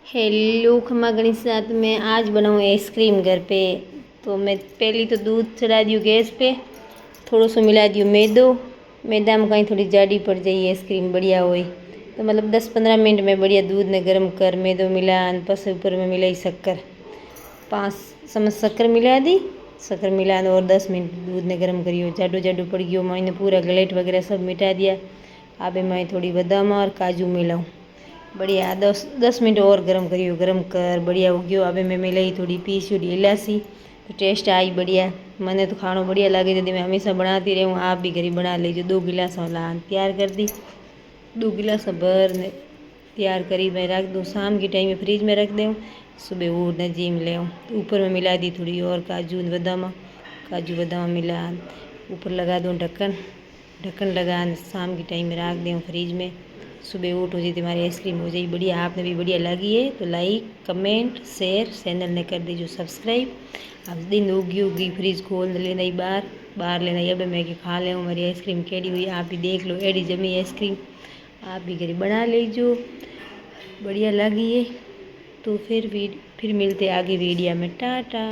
Hello खम्मा गणेश साथ में आज बनाऊँ आइसक्रीम घर पे। तो मैं पहली तो दूध चढ़ा दियो गैस पे, थोड़ा सो मिला दियो मैदो। मैदा में कहीं थोड़ी जाडी पड़ जाए आइसक्रीम बढ़िया हो। तो मतलब 10-15 मिनट में बढ़िया दूध ने गर्म कर मैदो मिला पस ऊपर में मिलाई शक्कर, 5 चम्मच शक्कर मिला दी। शक्कर मिला और 10 मिनट दूध ने गर्म करियो। जाडू जाडू पड़ गयो, मैंने पूरा गलेट वगैरह सब मिटा दिया। अब मैं थोड़ी बादाम और काजू मिलाऊँ बढ़िया 10 मिनट और गर्म करियो। गर्म कर बढ़िया हो गयो। अब मैं मिलाई थोड़ी पीसी इलायची, तो टेस्ट आई बढ़िया। मैंने तो खाना बढ़िया लगे तो मैं हमेशा बनाती रहूँ। आप भी घरी बना लीजिए। 2 गिलास वाला तैयार कर दी, 2 गिलास भर ने तैयार करी मैं रख दूँ। शाम के टाइम में फ्रिज में रख दूँ, सुबह उठ ने जिम ले आऊँ। तो ऊपर में मिला दी थोड़ी और काजू बादाम मिला, ऊपर लगा दूँ ढक्कन लगा। शाम के टाइम में रख दूँ फ्रिज में, सुबह उठ हो जाए तुम्हारी आइसक्रीम हो जाए बढ़िया। आपने भी बढ़िया लगी है तो लाइक कमेंट शेयर, चैनल ने कर दीजिए सब्सक्राइब। अब दिन उगी फ्रिज खोल लेना बाहर लेना। अब मैं कि खा ले हमारी आइसक्रीम केड़ी हुई। आप भी देख लो एडी जमी आइसक्रीम, आप भी घर बना लीजिए बढ़िया लगी है। तो फिर मिलते आगे वीडियो में। टाटा।